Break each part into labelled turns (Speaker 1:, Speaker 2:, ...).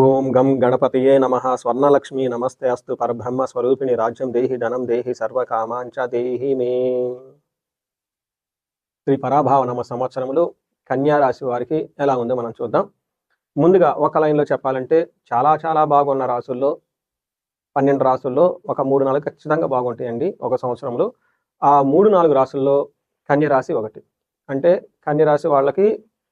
Speaker 1: ఓం గం గణపతయే నమః స్వర్ణలక్ష్మీ నమస్తే అస్తు పరబ్రహ్మ స్వరూపిణి రాజ్యం దేహి ధనం దేహి సర్వకామాంచ దేహి మే. శ్రీ పరాభావ నమ సంవత్సరములు కన్యా రాశి వారికి ఎలా ఉందో మనం చూద్దాం. ముందుగా ఒక లైన్లో చెప్పాలంటే చాలా చాలా బాగున్న రాసుల్లో 12 రాసుల్లో ఒక 3-4 ఖచ్చితంగా బాగుంటాయండి ఒక సంవత్సరంలో. ఆ 3-4 రాసుల్లో కన్య రాశి ఒకటి. అంటే కన్య రాశి వాళ్ళకి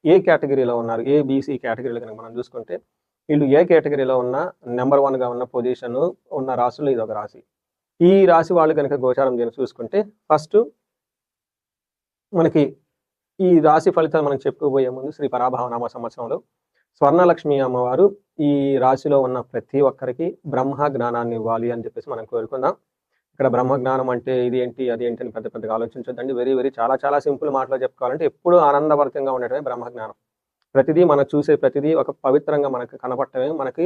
Speaker 1: ఏ కేటగిరీలో ఉన్నారు, ఏబిసి కేటగిరీలో కనుక మనం చూసుకుంటే వీళ్ళు ఏ కేటగిరీలో ఉన్న నెంబర్ 1గా ఉన్న పొజిషన్ ఉన్న రాశుల్లో ఇది ఒక రాశి. ఈ రాశి వాళ్ళు కనుక గోచారం దీన్ని చూసుకుంటే ఫస్ట్ మనకి ఈ రాశి ఫలితాలు మనం చెప్పుకోబోయే ముందు శ్రీ పరాభావ నామ సంవత్సరంలో స్వర్ణలక్ష్మి అమ్మవారు ఈ రాశిలో ఉన్న ప్రతి ఒక్కరికి బ్రహ్మ జ్ఞానాన్ని ఇవ్వాలి అని చెప్పేసి మనం కోరుకుందాం. ఇక్కడ బ్రహ్మ జ్ఞానం అంటే ఇది ఏంటి అది ఏంటి అని పెద్దగా ఆలోచించొద్దండి. వెరీ చాలా చాలా సింపుల్ మాటలో చెప్పుకోవాలంటే ఎప్పుడూ ఆనందభరితంగా ఉండటమే బ్రహ్మ జ్ఞానం. ప్రతిదీ మనం చూసే ప్రతిదీ ఒక పవిత్రంగా మనకు కనపడటమే మనకి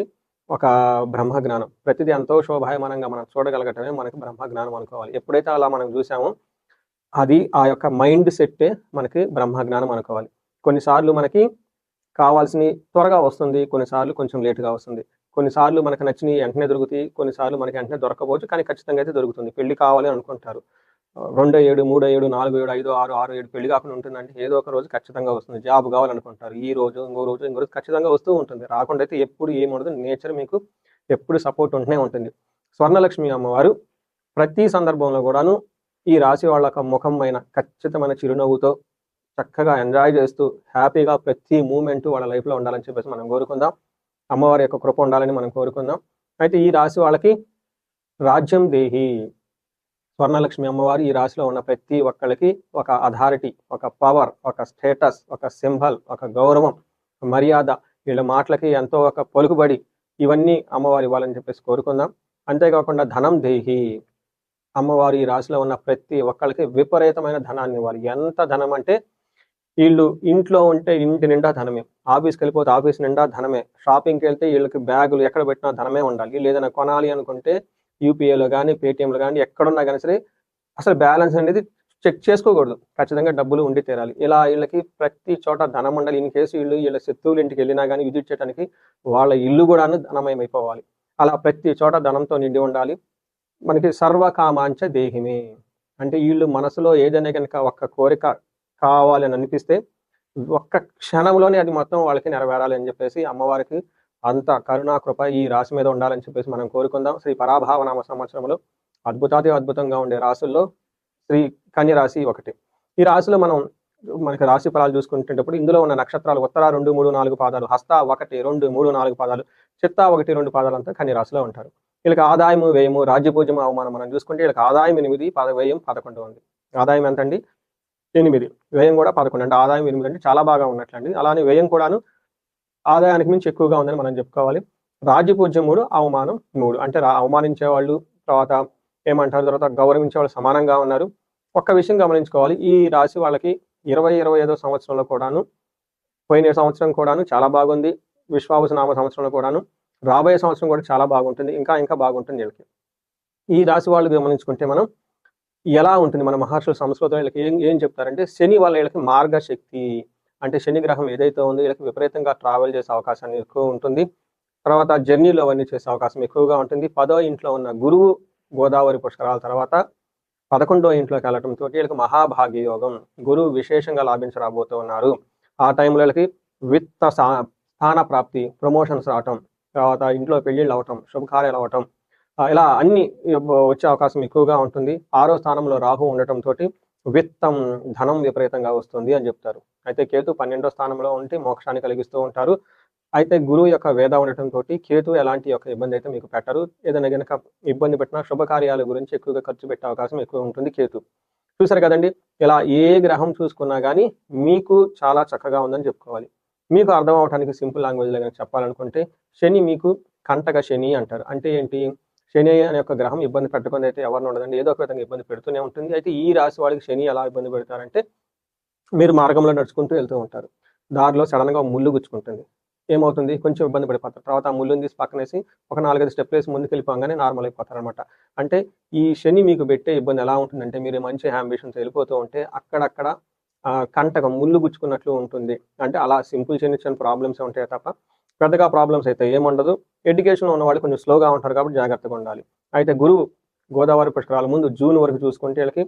Speaker 1: ఒక బ్రహ్మ జ్ఞానం. ప్రతిదీ ఎంతో శోభాయమానంగా మనం చూడగలగటమే మనకి బ్రహ్మ జ్ఞానం అనుకోవాలి. ఎప్పుడైతే అలా మనం చూసామో అది ఆ యొక్క మైండ్ సెట్టే మనకి బ్రహ్మ జ్ఞానం అనుకోవాలి. కొన్నిసార్లు మనకి కావాల్సినవి త్వరగా వస్తుంది, కొన్నిసార్లు కొంచెం లేటుగా వస్తుంది. కొన్నిసార్లు మనకు నచ్చినవి వెంటనే దొరుకుతాయి, కొన్నిసార్లు మనకి వెంటనే దొరకవచ్చు, కానీ ఖచ్చితంగా అయితే దొరుకుతుంది. పెళ్లి కావాలి అనుకుంటారు, 2 7 3 7 4 7 5 6 6 7 పెళ్లి కాకుండా ఉంటుందంటే ఏదో ఒక రోజు ఖచ్చితంగా వస్తుంది. జాబ్ కావాలనుకుంటారు, ఈ రోజు ఇంకో రోజు ఖచ్చితంగా వస్తూ ఉంటుంది. రాకుండా అయితే ఎప్పుడు ఏముండదు. నేచర్ మీకు ఎప్పుడు సపోర్ట్ ఉంటూనే ఉంటుంది. స్వర్ణలక్ష్మి అమ్మవారు ప్రతి సందర్భంలో కూడాను ఈ రాశి వాళ్ళ ముఖం పైన ఖచ్చితమైన చిరునవ్వుతో చక్కగా ఎంజాయ్ చేస్తూ హ్యాపీగా ప్రతి మూమెంట్ వాళ్ళ లైఫ్లో ఉండాలని చెప్పేసి మనం కోరుకుందాం. అమ్మవారి యొక్క కృప ఉండాలని మనం కోరుకుందాం. అయితే ఈ రాశి వాళ్ళకి రాజ్యం దేహి స్వర్ణలక్ష్మి అమ్మవారు ఈ రాశిలో ఉన్న ప్రతి ఒక్కళ్ళకి ఒక అథారిటీ, ఒక పవర్, ఒక స్టేటస్, ఒక సింబల్, ఒక గౌరవం, మర్యాద, వీళ్ళ మాటలకి ఎంతో ఒక పలుకుబడి, ఇవన్నీ అమ్మవారు ఇవ్వాలని చెప్పేసి కోరుకుందాం. అంతేకాకుండా ధనం దేహి అమ్మవారు ఈ రాశిలో ఉన్న ప్రతి ఒక్కళ్ళకి విపరీతమైన ధనాన్ని ఇవ్వాలి. ఎంత ధనం అంటే వీళ్ళు ఇంట్లో ఉంటే ఇంటి నిండా ధనమే, ఆఫీస్కి వెళ్ళిపోతే ఆఫీస్ నిండా ధనమే, షాపింగ్కి వెళ్తే వీళ్ళకి బ్యాగులు ఎక్కడ పెట్టినా ధనమే ఉండాలి. వీళ్ళు ఏదైనా కొనాలి అనుకుంటే యూపీఐలో కానీ పేటిఎంలో కానీ ఎక్కడున్నా కానీ సరే అసలు బ్యాలెన్స్ అనేది చెక్ చేసుకోకూడదు, ఖచ్చితంగా డబ్బులు ఉండి తీరాలి. ఇలా వీళ్ళకి ప్రతి చోట ధనం ఉండాలి. ఇన్ కేసు వీళ్ళ శత్రువుల ఇంటికి వెళ్ళినా కానీ విజిట్ చేయడానికి వాళ్ళ ఇల్లు కూడాను ధనమయం అయిపోవాలి. అలా ప్రతి చోట ధనంతో నిండి ఉండాలి. మనకి సర్వకామాంచ దేహిమే అంటే వీళ్ళు మనసులో ఏదైనా కనుక ఒక్క కోరిక కావాలని అనిపిస్తే ఒక్క క్షణంలోనే అది మొత్తం వాళ్ళకి నెరవేరాలి అని చెప్పేసి అమ్మవారికి అంత కరుణాకృప ఈ రాశి మీద ఉండాలని చెప్పేసి మనం కోరుకుందాం. శ్రీ పరాభావనామ సంవత్సరంలో అద్భుతంగా ఉండే రాశుల్లో శ్రీ కన్య రాశి ఒకటి. ఈ రాశిలో మనకి రాశి ఫలాలు చూసుకుంటేటప్పుడు ఇందులో ఉన్న నక్షత్రాలు ఉత్తర 2 3 4 పాదాలు, హస్త 1 2 3 4 పాదాలు, చిత్త 1 2 పాదాలు అంతా కన్య రాశిలో ఉంటారు. వీళ్ళకి ఆదాయము వ్యయము రాజ్యపూజ్యము అవమానం మనం చూసుకుంటే వీళ్ళకి ఆదాయం 8 వ్యయం 11 ఉంది. ఆదాయం ఎంత అండి? 8, వ్యయం కూడా 11. అంటే ఆదాయం 8 అంటే చాలా బాగా ఉన్నట్లండి. అలానే వ్యయం కూడాను ఆదాయానికి మించి ఎక్కువగా ఉందని మనం చెప్పుకోవాలి. రాజ్యపూజ్యం 3, అవమానం 3. అంటే అవమానించే వాళ్ళు తర్వాత ఏమంటారు, తర్వాత గౌరవించే వాళ్ళు సమానంగా ఉన్నారు. ఒక్క విషయం గమనించుకోవాలి, ఈ రాశి వాళ్ళకి 2025 సంవత్సరంలో కూడాను, పోయిన సంవత్సరం కూడాను చాలా బాగుంది. విశ్వావసునామ సంవత్సరంలో కూడాను, రాబోయే సంవత్సరం కూడా చాలా బాగుంటుంది. ఇంకా బాగుంటుంది వీళ్ళకి. ఈ రాశి వాళ్ళు గమనించుకుంటే మనం ఎలా ఉంటుంది, మన మహర్షుల సంస్కృతం వీళ్ళకి ఏం చెప్తారంటే శని వల్ల వీళ్ళకి మార్గశక్తి, అంటే శని గ్రహం ఏదైతే ఉందో వీళ్ళకి విపరీతంగా ట్రావెల్ చేసే అవకాశం ఎక్కువ ఉంటుంది. తర్వాత జర్నీలు అవన్నీ చేసే అవకాశం ఎక్కువగా ఉంటుంది. 10వ ఇంట్లో ఉన్న గురువు గోదావరి పుష్కరాల తర్వాత 11వ ఇంట్లోకి వెళ్ళటంతో వీళ్ళకి మహాభాగ్య యోగం, గురువు విశేషంగా లాభించరాబోతూ ఉన్నారు. ఆ టైంలో వీళ్ళకి విత్త స్థాన ప్రాప్తి, ప్రమోషన్స్ రావటం, తర్వాత ఇంట్లో పెళ్లిళ్ళు అవటం, శుభకార్యాలు అవటం, ఇలా అన్ని వచ్చే అవకాశం ఎక్కువగా ఉంటుంది. 6వ స్థానంలో రాహు ఉండటంతో విత్తం, ధనం విపరీతంగా వస్తుంది అని చెప్తారు. అయితే కేతు 12వ స్థానంలో ఉంటే మోక్షాన్ని కలిగిస్తూ ఉంటారు. అయితే గురువు యొక్క వేద ఉండటంతో కేతు ఎలాంటి యొక్క ఇబ్బంది అయితే మీకు పెట్టరు. ఏదైనా కనుక ఇబ్బంది పెట్టినా శుభకార్యాల గురించి ఎక్కువగా ఖర్చు పెట్టే అవకాశం ఎక్కువ ఉంటుంది కేతు. చూసారు కదండి, ఇలా ఏ గ్రహం చూసుకున్నా కానీ మీకు చాలా చక్కగా ఉందని చెప్పుకోవాలి. మీకు అర్థం అవడానికి సింపుల్ లాంగ్వేజ్లో కనుక చెప్పాలనుకుంటే శని మీకు కంటక శని అంటారు. అంటే ఏంటి, శని అనే ఒక గ్రహం ఇబ్బంది పెట్టకుండా అయితే ఎవరిని ఉండదండి, ఏదో ఒక విధంగా ఇబ్బంది పెడుతూనే ఉంటుంది. అయితే ఈ రాశి వాళ్ళకి శని ఎలా ఇబ్బంది పెడతారంటే, మీరు మార్గంలో నడుచుకుంటూ వెళ్తూ ఉంటారు, దారిలో సడన్గా ముళ్ళు గుచ్చుకుంటుంది, ఏమవుతుంది, కొంచెం ఇబ్బంది పడిపోతారు. తర్వాత ఆ ముళ్ళుని తీసి పక్కనేసి ఒక 4-5 స్టెప్లు వేసి ముందుకు వెళ్ళిపోగానే నార్మల్ అయిపోతారు అనమాట. అంటే ఈ శని మీకు పెట్టే ఇబ్బంది ఎలా ఉంటుందంటే, మీరు మంచి అంబిషన్స్ వెళ్ళిపోతూ ఉంటే అక్కడక్కడ కంటకం ముళ్ళు గుచ్చుకున్నట్లు ఉంటుంది. అంటే అలా సింపుల్ చిన్న ప్రాబ్లమ్స్ ఉంటాయి తప్ప పెద్దగా ప్రాబ్లమ్స్ అయితే ఏముండదు. ఎడ్యుకేషన్‌లో ఉన్న వాళ్ళు కొంచెం స్లోగా ఉంటారు కాబట్టి జాగ్రత్తగా ఉండాలి. అయితే గురువు గోదావరి పుష్కరాల ముందు జూన్ వరకు చూసుకుంటే వీళ్ళకి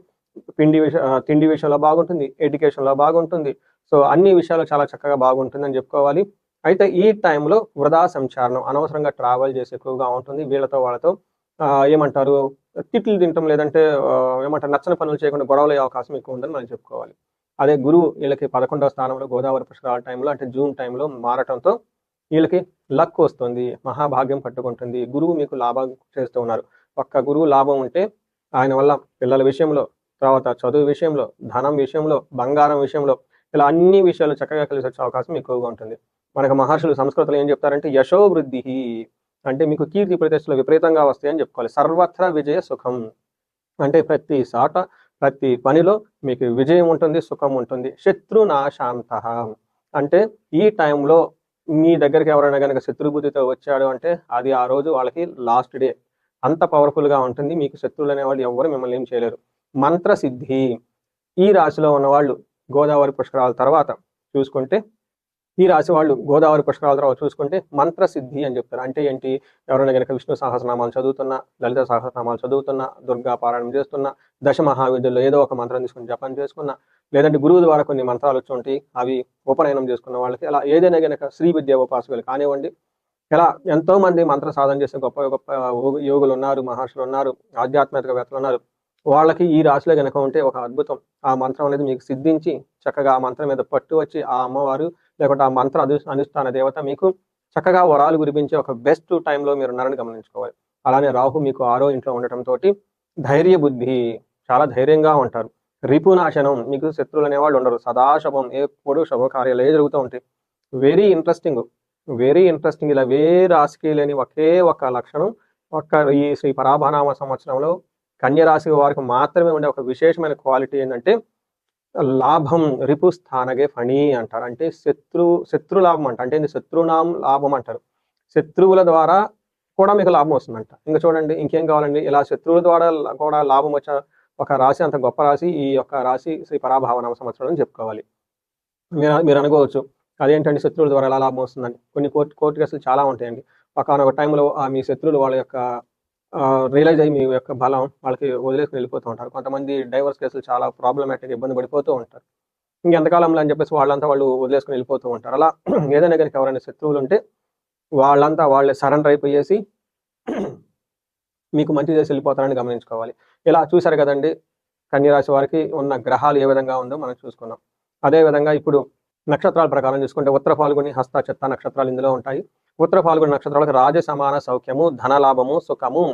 Speaker 1: తిండి విషయంలో బాగుంటుంది. ఎడ్యుకేషన్‌లో బాగుంటుంది. సో, అన్ని విషయాలు చాలా చక్కగా బాగుంటుందని చెప్పుకోవాలి. అయితే ఈ టైంలో వృధా సంచారణం అనవసరంగా ట్రావెల్ చేసి ఎక్కువగా ఉంటుంది. వీళ్ళతో వాళ్ళతో ఏమంటారు తిట్లు తినటం లేదంటే ఏమంటారు నచ్చని పనులు చేయకుండా గొడవలయ్యే అవకాశం ఎక్కువ ఉందని మనం చెప్పుకోవాలి. అదే గురువు వీళ్ళకి 11వ స్థానంలో గోదావరి పుష్కరాల టైంలో అంటే జూన్ టైంలో మారటంతో వీళ్ళకి లక్ వస్తుంది. మహాభాగ్యం పట్టుకుంటుంది. గురువు మీకు లాభం చేస్తూ ఉన్నారు. ఒక్క గురువు లాభం ఉంటే ఆయన వల్ల పిల్లల విషయంలో, తర్వాత చదువు విషయంలో, ధనం విషయంలో, బంగారం విషయంలో ఇలా అన్ని విషయాలు చక్కగా కలిసొచ్చే అవకాశం ఎక్కువగా ఉంటుంది. మనకు మహర్షులు సంస్కృతంలో ఏం చెప్తారంటే యశో వృద్ధిః అంటే మీకు కీర్తి ప్రతిష్టలు విపరీతంగా వస్తాయని చెప్పుకోవాలి. సర్వత్ర విజయ సుఖం అంటే ప్రతి సాట, ప్రతి పనిలో మీకు విజయం ఉంటుంది, సుఖం ఉంటుంది. శత్రునాశాంతః అంటే ఈ టైంలో మీ దగ్గరికి ఎవరైనా గనక శత్రుబుద్ధితో వచ్చాడు అంటే అది ఆ రోజు వాళ్ళకి లాస్ట్ డే. అంత పవర్‌ఫుల్‌గా ఉంటుంది. మీకు శత్రువులనేవాళ్ళు ఎవ్వరు మిమ్మల్ని ఏం చేయలేరు. మంత్రసిద్ధి ఈ రాశిలో ఉన్నవాళ్ళు గోదావరి పుష్కరాల తర్వాత చూసుకుంటే ఈ రాశి వాళ్ళు గోదావరి పుష్కరాల తర్వాత చూసుకుంటే మంత్రసిద్ధి అని చెప్తారు. అంటే ఏంటి? ఎవరైనా గనక విష్ణు సహస్రనామాలు చదువుతున్నా, లలిత సహస్రనామాలు చదువుతున్నా, దుర్గా పారాయణం చేస్తున్నా, దశ మహావిద్యల్లో ఏదో ఒక మంత్రం తీసుకొని జపం చేసుకున్నా, లేదంటే గురువు ద్వారా కొన్ని మంత్రాలు వచ్చి ఉంటాయి. అవి ఉపనయనం చేసుకున్న వాళ్ళకి అలా ఏదైనా గనక శ్రీ విద్యా ఉపాసకులు కానివ్వండి, ఇలా ఎంతో మంది మంత్ర సాధన చేసే గొప్ప గొప్ప యోగులు ఉన్నారు, మహర్షులు ఉన్నారు, ఆధ్యాత్మికవేత్తలు ఉన్నారు. వాళ్ళకి ఈ రాశిలో గనక ఉంటే ఒక అద్భుతం. ఆ మంత్రం అనేది మీకు సిద్ధించి చక్కగా ఆ మంత్రం మీద పట్టు వచ్చి ఆ అమ్మవారు లేకుంటే ఆ మంత్ర అనుష్ఠాన దేవత మీకు చక్కగా వరాలు కురిపించే ఒక బెస్ట్ టైంలో మీరు ఉన్నారని గమనించుకోవాలి. అలానే రాహు మీకు 6వ ఇంట్లో ఉండటంతోటి ధైర్య బుద్ధి చాలా ధైర్యంగా ఉంటారు. రిపునాశనం మీకు శత్రువులు అనేవాళ్ళు ఉండరు. సదాశుభం ఎప్పుడు శుభకార్యాలు జరుగుతూ ఉంటాయి. Very interesting. Very interesting. ఇలా రాశికి లేని ఒకే ఒక్క లక్షణం ఈ శ్రీ పరాభనామ సంవత్సరంలో కన్య రాశి వారికి మాత్రమే ఉండే ఒక విశేషమైన క్వాలిటీ ఏంటంటే లాభం రిపు స్థానగే ఫణి అంటారు. అంటే శత్రు లాభం అంట. అంటే శత్రునాం లాభం అంటారు. శత్రువుల ద్వారా కూడా మీకు లాభం వస్తుందంట. ఇంకా చూడండి ఇంకేం కావాలండి? ఇలా శత్రువుల ద్వారా కూడా లాభం వచ్చే ఒక రాశి అంత గొప్ప రాశి ఈ యొక్క రాశి శ్రీ పరాభావనామ సంవత్సరం అని చెప్పుకోవాలి. మీరు అనుకోవచ్చు అదేంటండి శత్రువుల ద్వారా ఎలా లాభం వస్తుందని. కొన్ని కోర్టు కేసులు చాలా ఉంటాయండి. ఒకానొక టైంలో మీ శత్రువులు వాళ్ళ యొక్క రియలైజ్ అయ్యి మీ యొక్క బలం వాళ్ళకి వదిలేసుకుని వెళ్ళిపోతూ ఉంటారు. కొంతమంది డైవర్స్ కేసులు చాలా ప్రాబ్లమాటిక్‌గా ఇబ్బంది పడిపోతూ ఉంటారు. ఇంకెంతకాలంలో అని చెప్పేసి వాళ్ళు వదిలేసుకొని వెళ్ళిపోతూ ఉంటారు. అలా ఏదైనా గనుక ఎవరైనా శత్రువులు ఉంటే వాళ్ళే సరెండర్ అయిపోయేసి మీకు మంచి చేసి వెళ్ళిపోతారని గమనించుకోవాలి. ఇలా చూశారు కదండీ! కన్య రాశి వారికి ఉన్న గ్రహాలు ఏ విధంగా ఉందో మనం చూసుకున్నాం. అదే విధంగా ఇప్పుడు నక్షత్రాల ప్రకారం చూసుకుంటే ఉత్తర ఫాల్గుని, హస్త, చిత్త నక్షత్రాలు ఇందులో ఉంటాయి. ఉత్తర ఫాల్గుని నక్షత్రాలకు రాజ సమాన సౌఖ్యము, ధనలాభము, సుఖము,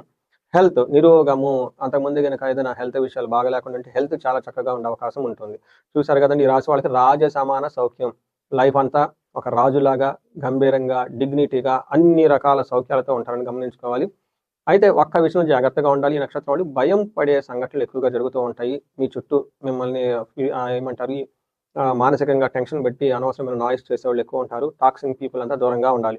Speaker 1: హెల్త్ నిరోగము. అంతకుముందు గనక ఏదైనా హెల్త్ విషయాలు బాగా లేకుండా ఉంటే హెల్త్ చాలా చక్కగా ఉండే అవకాశం ఉంటుంది. చూశారు కదండీ! ఈ రాశి వాళ్ళకి రాజ సమాన సౌఖ్యం. లైఫ్ అంతా ఒక రాజులాగా, గంభీరంగా, డిగ్నిటీగా అన్ని రకాల సౌఖ్యాలతో ఉంటారని గమనించుకోవాలి. అయితే ఒక్క విషయం జాగ్రత్తగా ఉండాలి. ఈ నక్షత్రం వాళ్ళు భయం పడే సంఘటనలు ఎక్కువగా జరుగుతూ ఉంటాయి. మీ చుట్టూ మిమ్మల్ని ఏమంటారు మానసికంగా టెన్షన్ పెట్టి అనవసరమైన నాయిస్ చేసేవాళ్ళు ఎక్కువ ఉంటారు. టాక్సింగ్ పీపుల్ అంతా దూరంగా ఉండాలి.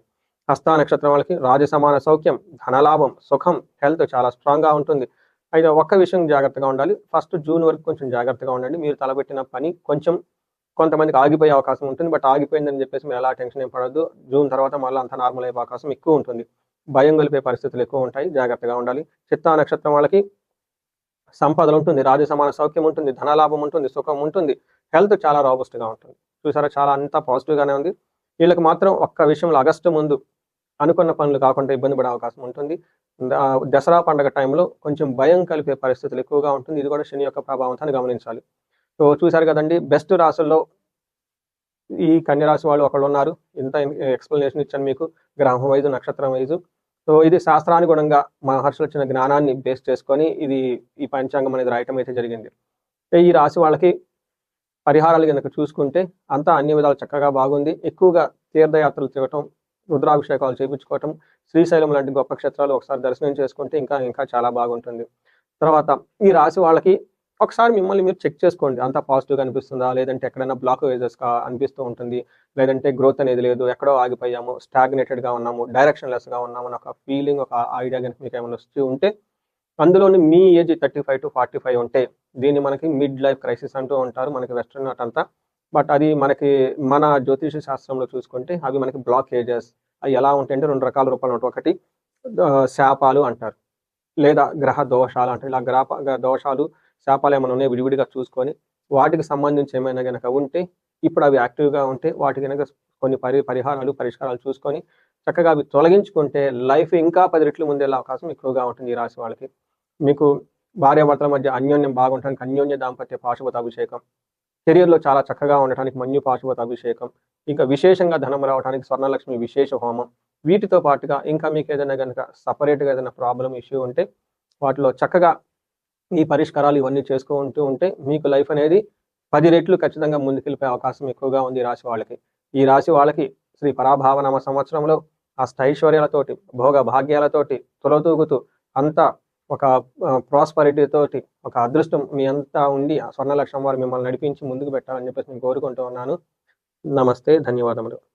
Speaker 1: హస్త నక్షత్రం వాళ్ళకి రాజ సమాన సౌఖ్యం, ధనలాభం, సుఖం, హెల్త్ చాలా స్ట్రాంగ్‌గా ఉంటుంది. అయితే ఒక్క విషయం జాగ్రత్తగా ఉండాలి. ఫస్ట్ జూన్ వరకు కొంచెం జాగ్రత్తగా ఉండండి. మీరు తలపెట్టిన పని కొంతమందికి ఆగిపోయే అవకాశం ఉంటుంది. బట్ ఆగిపోయిందని చెప్పేసి మీరు ఎలా టెన్షన్ ఏం పడొద్దు. జూన్ తర్వాత మళ్ళీ అంతా నార్మల్ అయ్యే అవకాశం ఎక్కువ ఉంటుంది. భయం గొలిపే పరిస్థితులు ఎక్కువ ఉంటాయి. జాగ్రత్తగా ఉండాలి. చిత్తా నక్షత్రం వాళ్ళకి సంపదలు ఉంటుంది, రాజ సమాన సౌఖ్యం ఉంటుంది, ధనలాభం ఉంటుంది, సుఖం ఉంటుంది, హెల్త్ చాలా రాబస్ట్‌గా ఉంటుంది. చూసారా చాలా అంతా పాజిటివ్‌గానే ఉంది. వీళ్ళకి మాత్రం ఒక్క విషయంలో ఆగస్టు ముందు అనుకున్న పనులు కాకుండా ఇబ్బంది పడే అవకాశం ఉంటుంది. దసరా పండుగ టైంలో కొంచెం భయం కలిపే పరిస్థితులు ఎక్కువగా ఉంటుంది. ఇది కూడా శని యొక్క ప్రభావంతో గమనించాలి. సో చూసారు కదండీ! బెస్ట్ రాసుల్లో ఈ కన్య రాశి వాళ్ళు ఒకళ్ళున్నారు. ఇంత ఎక్స్‌ప్లనేషన్ ఇచ్చాను మీకు. గ్రహం వైస్, నక్షత్రం వైస్. సో ఇది శాస్త్రానుగుణంగా మహర్షులు ఇచ్చిన జ్ఞానాన్ని బేస్ చేసుకొని ఈ పంచాంగం అనేది రాయటం అయితే జరిగింది. ఈ రాశి వాళ్ళకి పరిహారాలు గనక చూసుకుంటే అంతా అన్ని విధాలు చక్కగా బాగుంది. ఎక్కువగా తీర్థయాత్రలు తిరగటం, రుద్రాభిషేకాలు చేయించుకోవటం, శ్రీశైలం లాంటి గొప్ప క్షేత్రాలు ఒకసారి దర్శనం చేసుకుంటే ఇంకా చాలా బాగుంటుంది. తర్వాత ఈ రాశి వాళ్ళకి ఒకసారి మిమ్మల్ని మీరు చెక్ చేసుకోండి. అంతా పాజిటివ్‌గా అనిపిస్తుందా? లేదంటే ఎక్కడైనా బ్లాకేజెస్‌గా అనిపిస్తూ ఉంటుంది. లేదంటే గ్రోత్ అనేది లేదు. ఎక్కడో ఆగిపోయాము, స్టాగ్నేటెడ్‌గా ఉన్నాము, డైరెక్షన్‌లెస్‌గా ఉన్నాము అని ఒక ఫీలింగ్, ఒక ఐడియా గనుక మీకేమైనా వస్తూ ఉంటే అందులోని మీ ఏజ్ 35-45 ఉంటే దీన్ని మనకి మిడ్ లైఫ్ క్రైసిస్ అంటూ ఉంటారు. మనకి వెస్టర్న్ అటంతా. బట్ అది మన జ్యోతిష శాస్త్రంలో చూసుకుంటే అవి మనకి బ్లాకేజెస్ అవి ఎలా ఉంటాయంటే 2 రకాల రూపాలు ఉంటాయి. ఒకటి శాపాలు అంటారు. లేదా గ్రహ దోషాలు అంటారు. ఇలా దోషాలు, శాపాలు ఏమైనా ఉన్నాయో విడివిడిగా చూసుకొని వాటికి సంబంధించి ఏమైనా గనక ఉంటే ఇప్పుడు అవి యాక్టివ్‌గా ఉంటే వాటికి గనక కొన్ని పరిహారాలు, పరిష్కారాలు చూసుకొని చక్కగా అవి తొలగించుకుంటే లైఫ్ ఇంకా 10 రెట్లు ముందెళ్ళే అవకాశం ఎక్కువగా ఉంటుంది ఈ రాశి వాళ్ళకి. మీకు భార్యాభర్తల మధ్య అన్యోన్యం బాగుండటానికి అన్యోన్య దాంపత్య పాశుపత అభిషేకం, కెరియర్‌లో చాలా చక్కగా ఉండటానికి మన్యు పాశుపత అభిషేకం, ఇంకా విశేషంగా ధనం రావడానికి స్వర్ణలక్ష్మి విశేష హోమం. వీటితో పాటుగా ఇంకా మీకేదైనా గనక సెపరేట్‌గా ఏదైనా ప్రాబ్లమ్, ఇష్యూ ఉంటే వాటిలో చక్కగా ఈ పరిష్కారాలు ఇవన్నీ చేసుకుంటూ ఉంటే మీకు లైఫ్ అనేది 10 రెట్లు ఖచ్చితంగా ముందుకెళ్ళిపోయే అవకాశం ఎక్కువగా ఉంది ఈ రాశి వాళ్ళకి. ఈ రాశి వాళ్ళకి శ్రీ పరాభావనామ సంవత్సరంలో అష్టైశ్వర్యాలతోటి, భోగ భాగ్యాలతోటి తులతూగుతూ అంతా ఒక ప్రాస్పరిటీ తోటి ఒక అదృష్టం మీ అంతా ఉండి ఆ స్వర్ణలక్ష్మి వారు మిమ్మల్ని నడిపించి ముందుకు పెట్టాలని చెప్పేసి నేను కోరుకుంటూ ఉన్నాను. నమస్తే. ధన్యవాదములు.